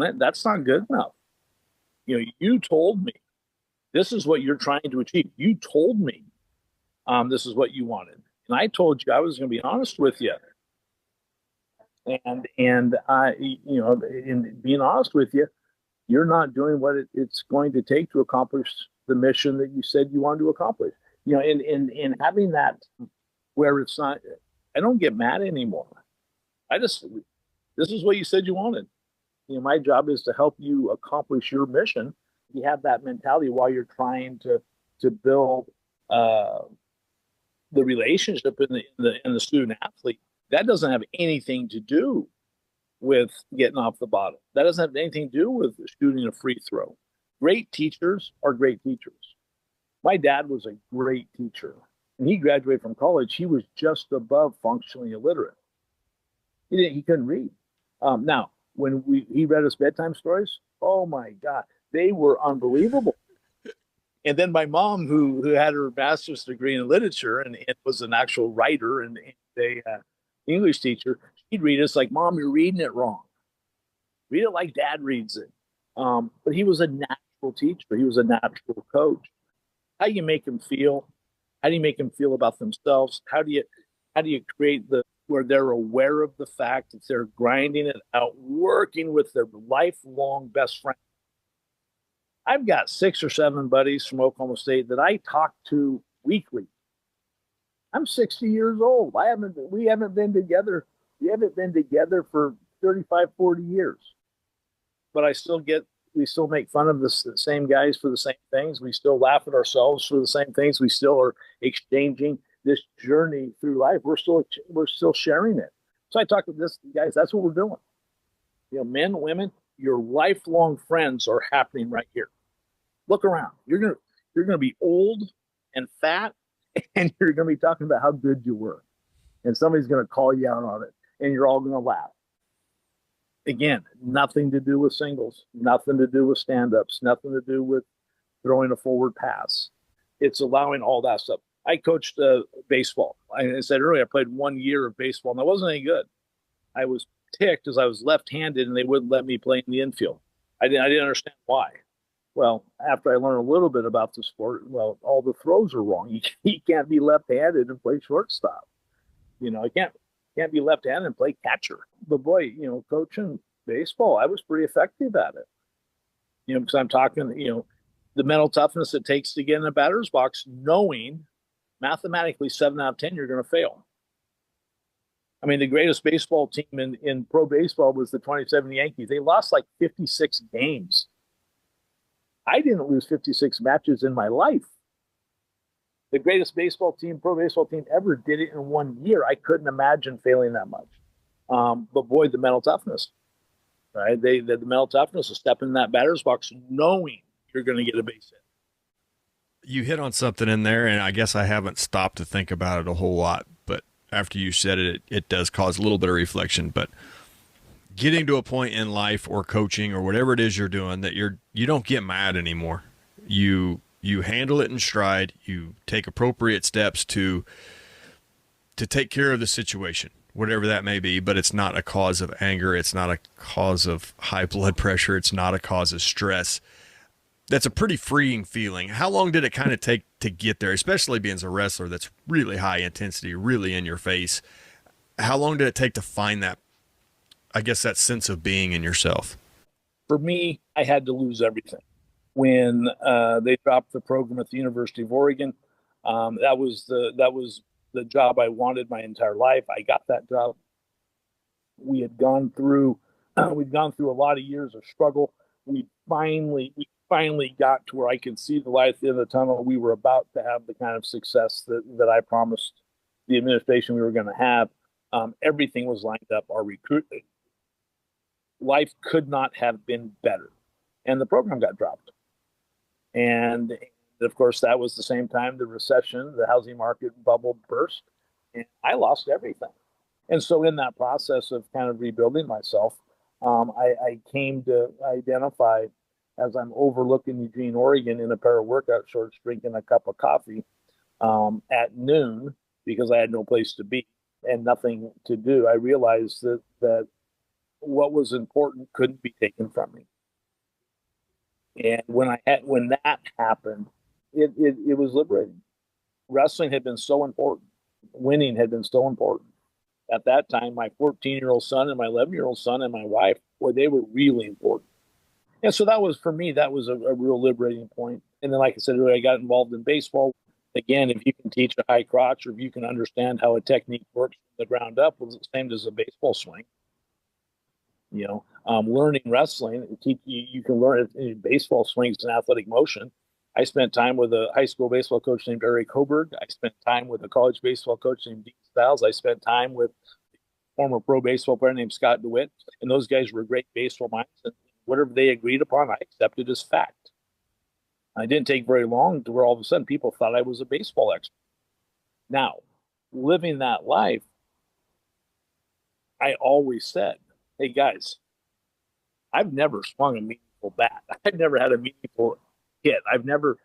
it, that's not good enough. You told me this is what you're trying to achieve. You told me this is what you wanted, and I told you I was going to be honest with you. And I, in being honest with you, you're not doing what it's going to take to accomplish the mission that you said you wanted to accomplish. In having that where it's not, I don't get mad anymore. This is what you said you wanted. My job is to help you accomplish your mission. You have that mentality while you're trying to build the relationship in the student athlete. That doesn't have anything to do with getting off the bottom. That doesn't have anything to do with shooting a free throw. Great teachers are great teachers. My dad was a great teacher. When he graduated from college, he was just above functionally illiterate. He couldn't read. Now, when he read us bedtime stories, oh my God, they were unbelievable. And then my mom, who had her master's degree in literature and was an actual writer and a English teacher, she'd read us like, Mom, you're reading it wrong. Read it like Dad reads it. But he was a natural teacher. He was a natural coach. How do you make them feel? How do you make them feel about themselves? How do you create where they're aware of the fact that they're grinding it out, working with their lifelong best friend? I've got 6 or 7 buddies from Oklahoma State that I talk to weekly. I'm 60 years old. We haven't been together. We haven't been together for 35, 40 years. But we still make fun of the same guys for the same things. We still laugh at ourselves for the same things. We still are exchanging this journey through life. We're still sharing it. So I talk to this guys. That's what we're doing. Men, women, your lifelong friends are happening right here. Look around. You're gonna be old and fat, and you're gonna be talking about how good you were, and somebody's gonna call you out on it, and you're all gonna laugh. Again, nothing to do with singles, nothing to do with stand-ups, nothing to do with throwing a forward pass. It's allowing all that stuff. I coached baseball. I said earlier, I played 1 year of baseball, and I wasn't any good. I was ticked as I was left-handed, and they wouldn't let me play in the infield. I didn't understand why. Well, after I learned a little bit about the sport, all the throws are wrong. You can't be left-handed and play shortstop. You can't be left-handed and play catcher. But boy, coaching baseball, I was pretty effective at it. Because I'm talking, the mental toughness it takes to get in a batter's box, knowing mathematically 7 out of 10 you're going to fail. I mean, the greatest baseball team in pro baseball was the 207 Yankees. They lost like 56 games. I didn't lose 56 matches in my life. The greatest pro baseball team ever did it in 1 year. I couldn't imagine failing that much. But boy, the mental toughness, right? The mental toughness of stepping in that batter's box, knowing you're going to get a base hit. You hit on something in there, and I guess I haven't stopped to think about it a whole lot, but after you said it, it does cause a little bit of reflection. But getting to a point in life or coaching or whatever it is you're doing that you don't get mad anymore. You handle it in stride. You take appropriate steps to take care of the situation, whatever that may be, but it's not a cause of anger. It's not a cause of high blood pressure. It's not a cause of stress. That's a pretty freeing feeling. How long did it kind of take to get there, especially being a wrestler that's really high intensity, really in your face? How long did it take to find that, I guess, that sense of being in yourself? For me, I had to lose everything. When they dropped the program at the University of Oregon, that was the job I wanted my entire life. I got that job. We had gone through we'd gone through a lot of years of struggle. We finally got to where I could see the light at the end of the tunnel. We were about to have the kind of success that I promised the administration we were going to have. Everything was lined up. Our recruitment life could not have been better, and the program got dropped. And of course, that was the same time the recession, the housing market bubble burst, and I lost everything. And so, in that process of kind of rebuilding myself, I came to identify as I'm overlooking Eugene, Oregon, in a pair of workout shorts, drinking a cup of coffee at noon because I had no place to be and nothing to do. I realized that what was important couldn't be taken from me. And when that happened, it was liberating. Wrestling had been so important. Winning had been so important. At that time, my 14-year-old son and my 11-year-old son and my wife, boy, they were really important. And so that was, for me, that was a real liberating point. And then, like I said earlier, I got involved in baseball. Again, if you can teach a high crotch or if you can understand how a technique works from the ground up, it was the same as a baseball swing. Learning wrestling, you can learn it. Baseball swings and athletic motion. I spent time with a high school baseball coach named Eric Hoberg. I spent time with a college baseball coach named Dean Stiles. I spent time with a former pro baseball player named Scott DeWitt. And those guys were great baseball minds. And whatever they agreed upon, I accepted as fact. I didn't take very long to where all of a sudden people thought I was a baseball expert. Now, living that life, I always said, hey guys, I've never swung a meaningful bat. I've never had a meaningful hit. I've never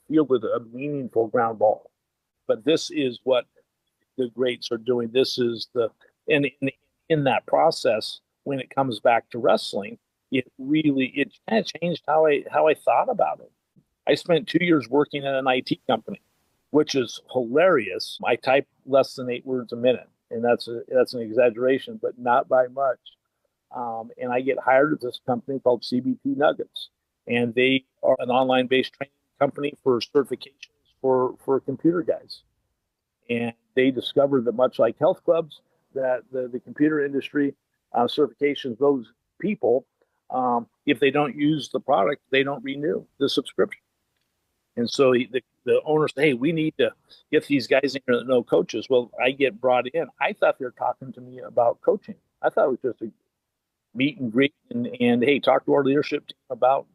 fielded a meaningful ground ball. But this is what the greats are doing. This is and in that process, when it comes back to wrestling, it kind of changed how I thought about it. I spent 2 years working at an IT company, which is hilarious. I type less than 8 words a minute, and that's an exaggeration, but not by much. And I get hired at this company called CBT Nuggets, and they are an online-based training company for certifications for computer guys. And they discovered that much like health clubs, that the computer industry certifications, those people, if they don't use the product, they don't renew the subscription. And so the owner said, hey, we need to get these guys in here that know coaches. Well, I get brought in. I thought they were talking to me about coaching. I thought it was just a meet and greet and hey, talk to our leadership team about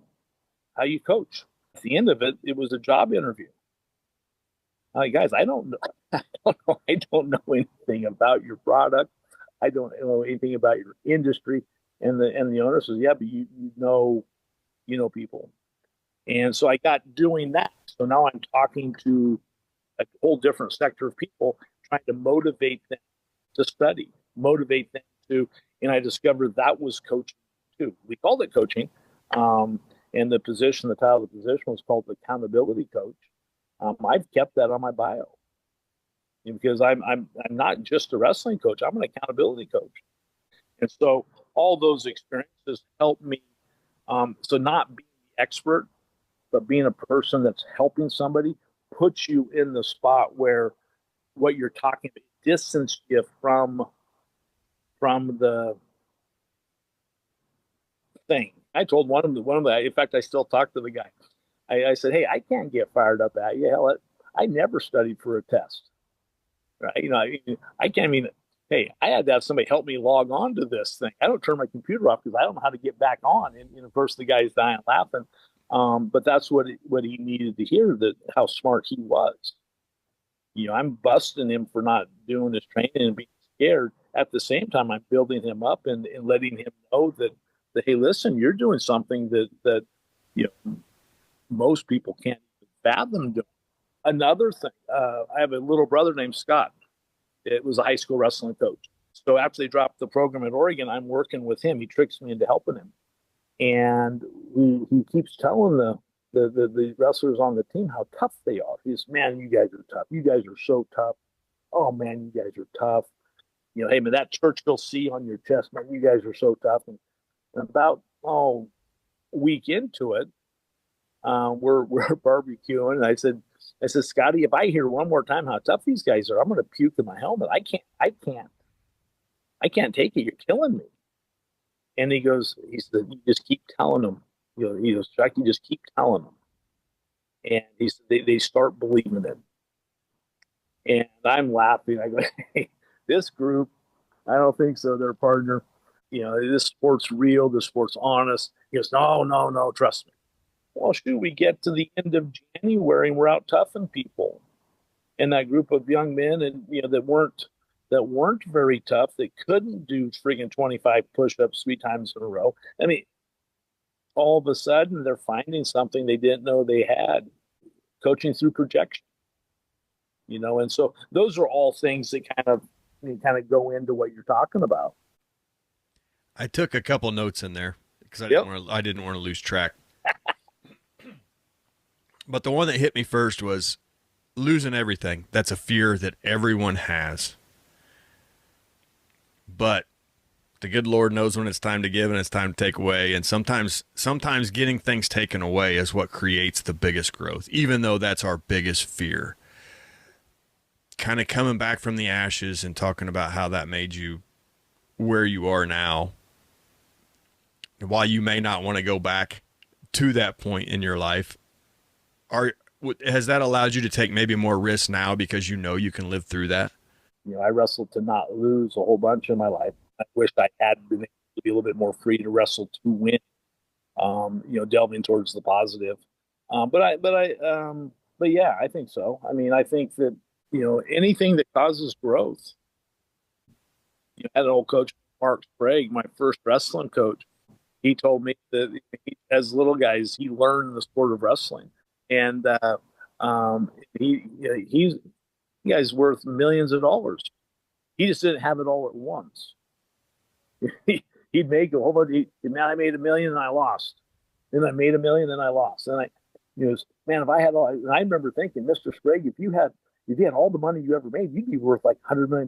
how you coach. At the end of it, it was a job interview. Guys, I don't know. I don't know anything about your product. I don't know anything about your industry. And the owner says, yeah, but you know people. And so I got doing that. So now I'm talking to a whole different sector of people, trying to motivate them to study, motivate them to, and I discovered that was coaching too. We called it coaching. And the title of the position was called accountability coach. I've kept that on my bio because I'm not just a wrestling coach. I'm an accountability coach. And so all those experiences helped me. So not being the expert, but being a person that's helping somebody puts you in the spot where what you're talking about distance you from the thing. I told one of the, in fact, I still talk to the guy. I said, hey, I can't get fired up at you. Hell, I never studied for a test. Right? I can't mean, hey, I had to have somebody help me log on to this thing. I don't turn my computer off because I don't know how to get back on. And of course, the guy's dying laughing. But that's what he needed to hear, that how smart he was. I'm busting him for not doing his training and being scared. At the same time, I'm building him up and letting him know that hey, listen, you're doing something that most people can't even fathom doing. Another thing, I have a little brother named Scott. It was a high school wrestling coach. So after they dropped the program at Oregon, I'm working with him. He tricks me into helping him. And he keeps telling the wrestlers on the team how tough they are. He's, man, you guys are tough. You guys are so tough. Oh man, you guys are tough. Hey man, that Churchill C on your chest, man, you guys are so tough. And about week into it, we're barbecuing, and I said, Scotty, if I hear one more time how tough these guys are, I'm going to puke in my helmet. I can't take it. You're killing me. And he said, you just keep telling them. He goes, Chuck, you just keep telling them. And he said, they start believing it. And I'm laughing. I go, hey, this group, I don't think so. Their partner, this sport's real. This sport's honest. He goes, no, trust me. Well, shoot, we get to the end of January and we're out toughing people. And that group of young men and that weren't very tough, that couldn't do friggin' 25 push-ups 3 times in a row. I mean, all of a sudden they're finding something they didn't know they had, coaching through projection. And so those are all things that kind of go into what you're talking about. I took a couple notes in there because I didn't want to lose track. But the one that hit me first was losing everything. That's a fear that everyone has. But the good Lord knows when it's time to give and it's time to take away. And sometimes getting things taken away is what creates the biggest growth, even though that's our biggest fear. Kind of coming back from the ashes and talking about how that made you where you are now. While you may not want to go back to that point in your life, has that allowed you to take maybe more risks now because you can live through that? I wrestled to not lose a whole bunch in my life. I wish I had been able to be a little bit more free to wrestle to win, delving towards the positive. But yeah, I think so. I mean, I think that, anything that causes growth. I had an old coach, Mark Sprague, my first wrestling coach. He told me that as little guys, he learned the sport of wrestling. And he's guy's worth millions of dollars. He just didn't have it all at once. He'd make a whole bunch. Man, I made $1 million and I lost. Then I made $1 million and I lost. And man, if I had all, and I remember thinking, Mr. Sprague, if you had all the money you ever made, you'd be worth like $100 million.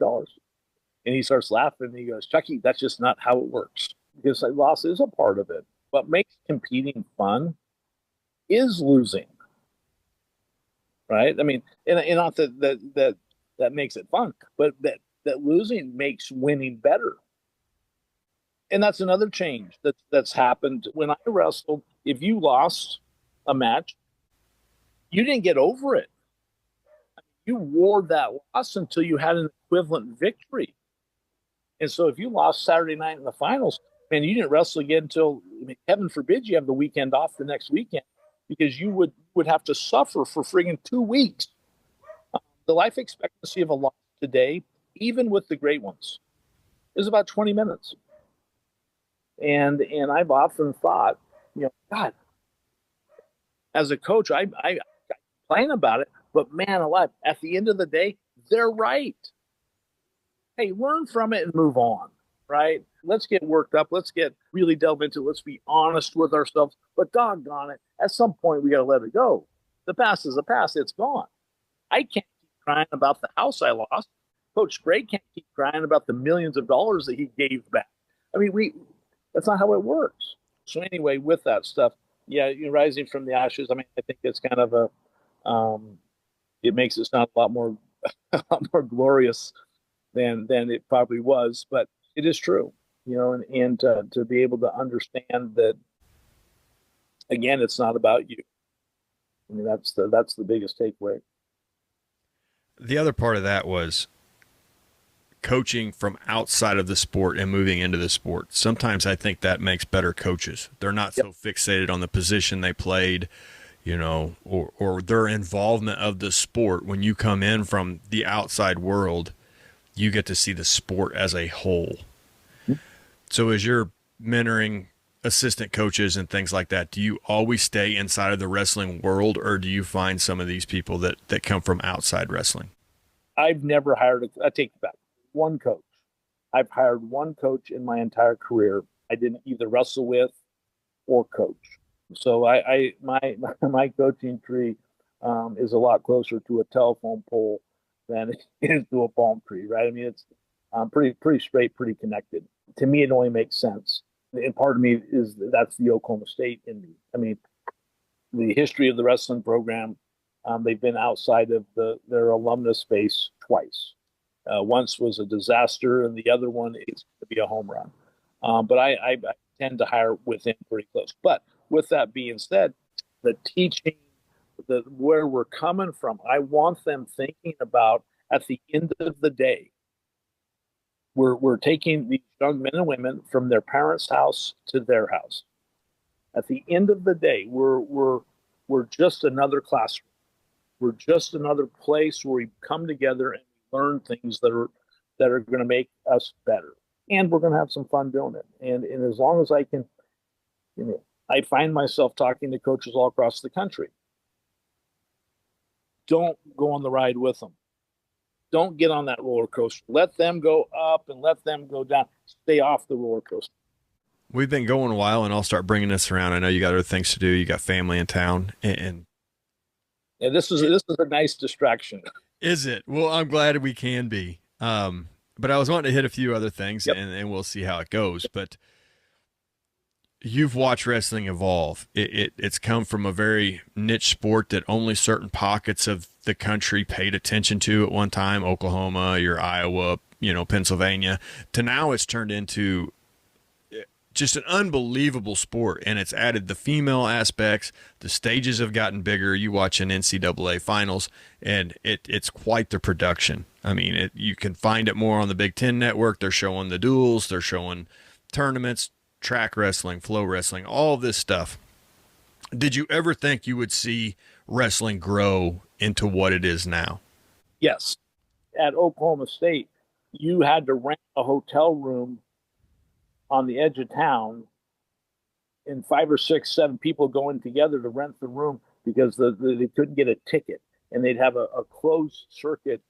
And he starts laughing and he goes, Chucky, that's just not how it works. Because loss is a part of it. What makes competing fun is losing. Right? I mean, and not that makes it fun, but that losing makes winning better. And that's another change that's happened. When I wrestled, if you lost a match, you didn't get over it. You wore that loss until you had an equivalent victory. And so if you lost Saturday night in the finals, man, you didn't wrestle again until, heaven forbid, you have the weekend off the next weekend, because you would have to suffer for friggin' 2 weeks. The life expectancy of a loss today, even with the great ones, is about 20 minutes. And I've often thought, God, as a coach, I complain about it, but man alive, at the end of the day, they're right. Hey, learn from it and move on, right? Let's get worked up. Let's get really delve into it. Let's be honest with ourselves. But doggone it, at some point, we got to let it go. The past is the past. It's gone. I can't keep crying about the house I lost. Coach Sprague can't keep crying about the millions of dollars that he gave back. I mean, that's not how it works. So anyway, with that stuff, yeah, rising from the ashes, I mean, I think it's kind of it makes it sound a lot more glorious than it probably was, but it is true, and to be able to understand that, again, it's not about you. I mean, that's the biggest takeaway. The other part of that was coaching from outside of the sport and moving into the sport. Sometimes I think that makes better coaches. They're not so fixated on the position they played, or their involvement of the sport. When you come in from the outside world, you get to see the sport as a whole. Mm-hmm. So as you're mentoring assistant coaches and things like that, do you always stay inside of the wrestling world, or do you find some of these people that come from outside wrestling? I've never hired I take it back. One coach. I've hired one coach in my entire career I didn't either wrestle with or coach. So my coaching tree is a lot closer to a telephone pole than it is to a palm tree, right? I mean, it's pretty straight, pretty connected. To me, it only makes sense. And part of me is that's the Oklahoma State in me. I mean, the history of the wrestling program, they've been outside of their alumnus space twice. Once was a disaster, and the other one is going to be a home run. But I tend to hire within pretty close. But with that being said, the teaching, where we're coming from, I want them thinking about at the end of the day, we're taking these young men and women from their parents' house to their house. At the end of the day, we're just another classroom. We're just another place where we come together and learn things that are going to make us better, and we're going to have some fun doing it. And as long as I can, I find myself talking to coaches all across the country. Don't go on the ride with them. Don't get on that roller coaster. Let them go up and let them go down. Stay off the roller coaster. We've been going a while, and I'll start bringing this around. I know you got other things to do. You got family in town, and yeah, this is a nice distraction. Is it? Well, I'm glad we can be. But I was wanting to hit a few other things, yep, and we'll see how it goes. But you've watched wrestling evolve. It's come from a very niche sport that only certain pockets of the country paid attention to at one time, Oklahoma, your Iowa, Pennsylvania, to now it's turned into just an unbelievable sport, and it's added the female aspects. The stages have gotten bigger. You watch an NCAA finals, and it's quite the production. I mean, you can find it more on the Big Ten Network. They're showing the duels. They're showing tournaments, track wrestling, flow wrestling, all this stuff. Did you ever think you would see wrestling grow into what it is now? Yes. At Oklahoma State, you had to rent a hotel room on the edge of town, and 5 or 6, 7 people going together to rent the room because they couldn't get a ticket, and they'd have a closed circuit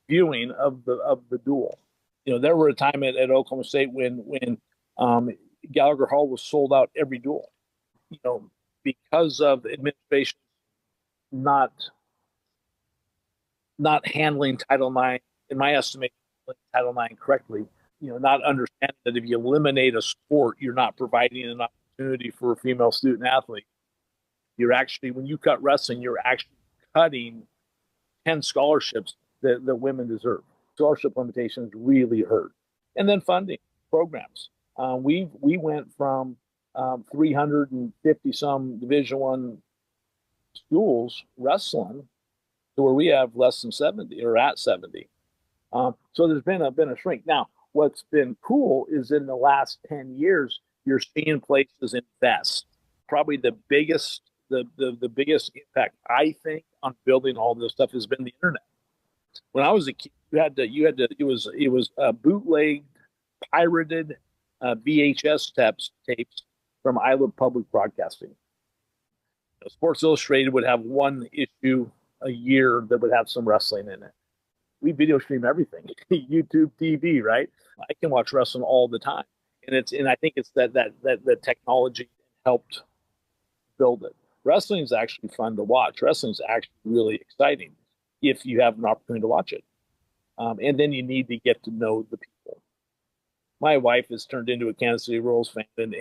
viewing of the duel. There were a time at Oklahoma State when Gallagher Hall was sold out every duel, because of administration not handling Title IX, in my estimation, Title IX correctly. Not understanding that if you eliminate a sport, you're not providing an opportunity for a female student athlete. You're actually, when you cut wrestling, you're actually cutting 10 scholarships that women deserve. Scholarship limitations really hurt. And then funding programs. We went from 350 some Division I schools wrestling to where we have less than 70 or at 70. So there's been a shrink. Now, what's been cool is in the last 10 years, you're seeing places invest. Probably the biggest impact, I think, on building all this stuff has been the internet. When I was a kid, it was bootlegged, pirated VHS tapes from I Love Public Broadcasting. Sports Illustrated would have one issue a year that would have some wrestling in it. We video stream everything, YouTube, TV, right? I can watch wrestling all the time, and I think it's that the technology helped build it. Wrestling is actually fun to watch. Wrestling is actually really exciting if you have an opportunity to watch it, and then you need to get to know the people. My wife has turned into a Kansas City Royals fan, and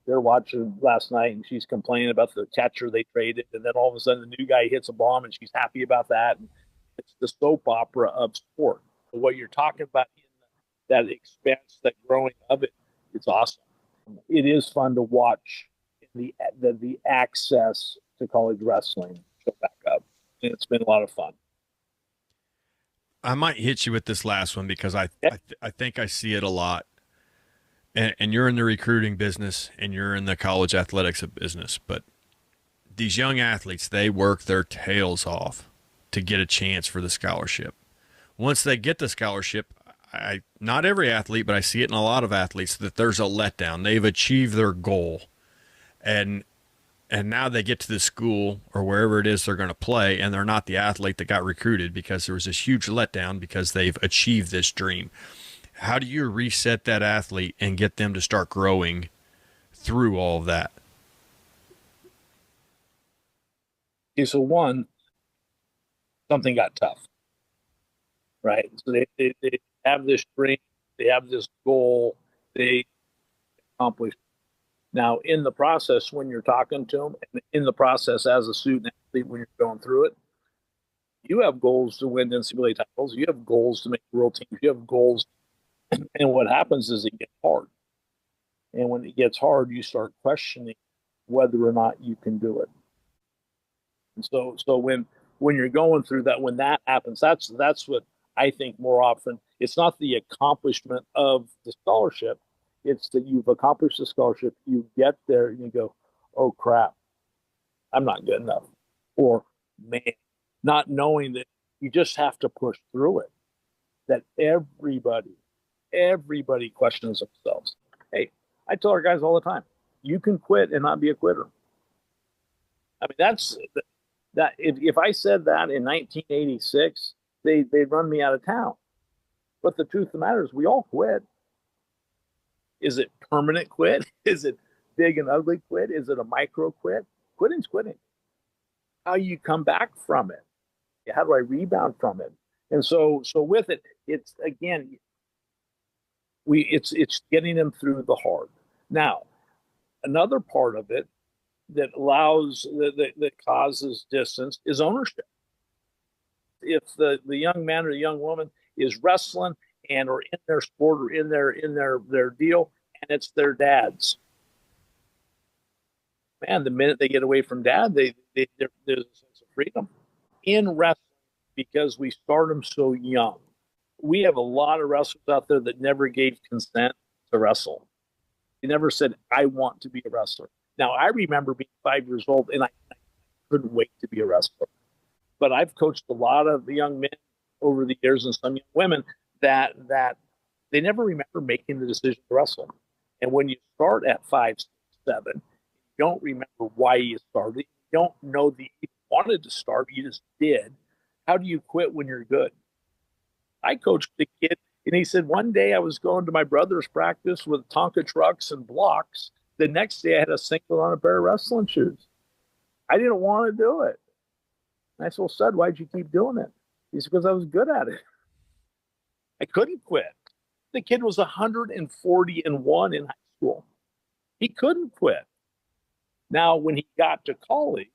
they're watching last night, and she's complaining about the catcher they traded, and then all of a sudden the new guy hits a bomb, and she's happy about that. And it's the soap opera of sport. So what you're talking about in that expanse, that growing of it, it's awesome. It is fun to watch the access to college wrestling go back up, and it's been a lot of fun. I might hit you with this last one because I think I see it a lot. And you're in the recruiting business and you're in the college athletics business, but these young athletes, they work their tails off to get a chance for the scholarship. Once they get the scholarship, not every athlete, but I see it in a lot of athletes, that there's a letdown. They've achieved their goal, and now they get to the school or wherever it is they're going to play, and they're not the athlete that got recruited because there was this huge letdown because they've achieved this dream. How do you reset that athlete and get them to start growing through all of that? Okay, so one, something got tough, right? So they have this dream, they have this goal, they accomplish. Now, in the process, when you're talking to them, and in the process as a student athlete, when you're going through it, you have goals to win NCAA titles. You have goals to make world teams. You have goals, and what happens is it gets hard. And when it gets hard, you start questioning whether or not you can do it. And so when you're going through that, when that happens, that's what I think more often. It's not the accomplishment of the scholarship; it's that you've accomplished the scholarship. You get there and you go, "Oh crap, I'm not good enough," or "Man," not knowing that you just have to push through it. That everybody questions themselves. Hey, I tell our guys all the time, you can quit and not be a quitter. I mean, that's that. If I said that in 1986, they'd run me out of town. But the truth of the matter is, we all quit. Is it permanent quit? Is it big and ugly quit? Is it a micro quit? Quitting's quitting. How you come back from it? How do I rebound from it? And so with it, it's again, it's getting them through the hard. Now, another part of it that allows that causes distance is ownership. If the young man or the young woman is wrestling and or in their sport or in their deal, and it's their dad's, man, the minute they get away from dad, there's a sense of freedom in wrestling because we start them so young. We have a lot of wrestlers out there that never gave consent to wrestle. They never said, "I want to be a wrestler." Now, I remember being 5 years old and I couldn't wait to be a wrestler. But I've coached a lot of young men over the years and some young women that they never remember making the decision to wrestle. And when you start at 5, 6, 7, you don't remember why you started. You don't know that you wanted to start, you just did. How do you quit when you're good? I coached a kid, and he said, one day I was going to my brother's practice with Tonka trucks and blocks. The next day I had a singlet on a pair of wrestling shoes. I didn't want to do it. And I said, "Well, Stud, why'd you keep doing it?" He said, "Because I was good at it. I couldn't quit." The kid was 141 in high school. He couldn't quit. Now, when he got to college,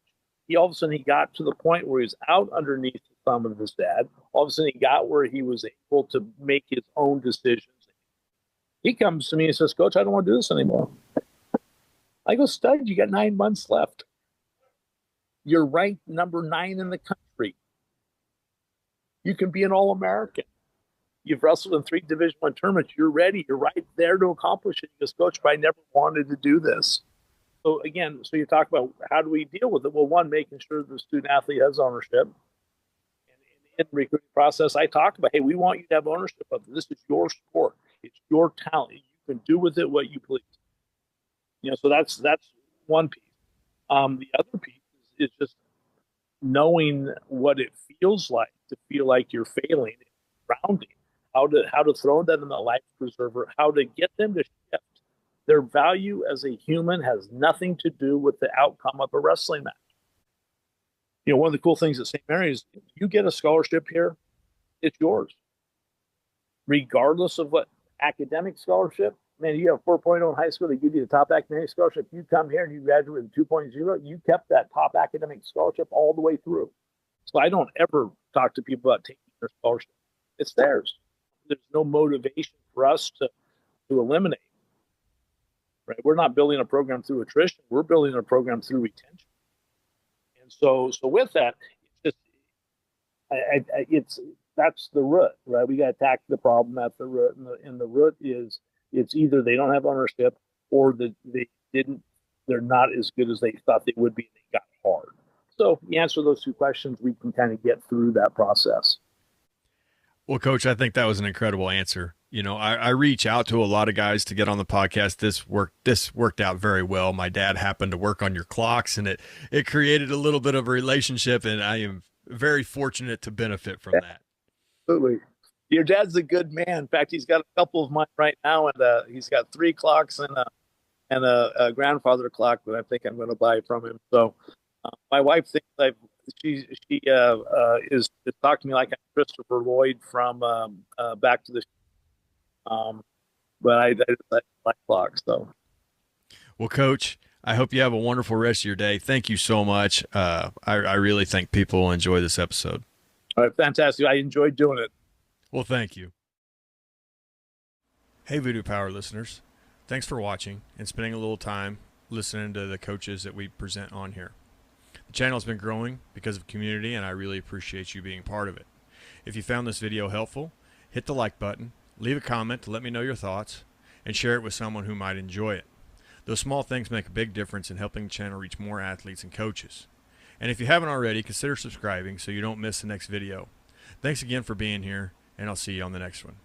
all of a sudden he got to the point where he was out underneath the thumb of his dad. All of a sudden he got where he was able to make his own decisions. He comes to me and says, "Coach, I don't want to do this anymore." I go, "Stud, you got 9 months left. You're ranked number 9 in the country. You can be an All-American. You've wrestled in 3 Division I tournaments. You're ready. You're right there to accomplish it." He goes, "Coach, but I never wanted to do this." So again, you talk about how do we deal with it? Well, one, making sure the student athlete has ownership. And in the recruiting process, I talk about, hey, we want you to have ownership of it. This is your sport. It's your talent. You can do with it what you please. So that's one piece. The other piece is just knowing what it feels like to feel like you're failing, grounding, how to throw them in the life preserver, how to get them to shift. Their value as a human has nothing to do with the outcome of a wrestling match. One of the cool things at St. Mary's, you get a scholarship here, it's yours. Regardless of what academic scholarship, man, you have 4.0 in high school, they give you the top academic scholarship. You come here and you graduate with 2.0, you kept that top academic scholarship all the way through. So I don't ever talk to people about taking their scholarship. It's theirs. There's no motivation for us to eliminate. Right? We're not building a program through attrition. We're building a program through retention. And so with that, that's the root, right? We got to attack the problem at the root, and the root is it's either they don't have ownership or they're not as good as they thought they would be, and they got hard. So you answer those 2 questions, we can kind of get through that process. Well, Coach, I think that was an incredible answer. I reach out to a lot of guys to get on the podcast. This worked out very well. My dad happened to work on your clocks, and it created a little bit of a relationship, and I am very fortunate to benefit from that. Absolutely. Your dad's a good man. In fact, he's got a couple of mine right now, and he's got 3 clocks and and a grandfather clock that I think I'm going to buy from him. So my wife thinks she is talking to me like I'm Christopher Lloyd from Back to the. But I like clocks. So Well, Coach, I hope you have a wonderful rest of your day. Thank you so much. I really think people will enjoy this episode. all right, fantastic. I enjoyed doing it. Well, thank you. Hey, Voodoo Power listeners. Thanks for watching and spending a little time listening to the coaches that we present on here. The channel has been growing because of community, and I really appreciate you being part of it. If you found this video helpful, hit the like button, leave a comment to let me know your thoughts, and share it with someone who might enjoy it. Those small things make a big difference in helping the channel reach more athletes and coaches. And if you haven't already, consider subscribing so you don't miss the next video. Thanks again for being here, and I'll see you on the next one.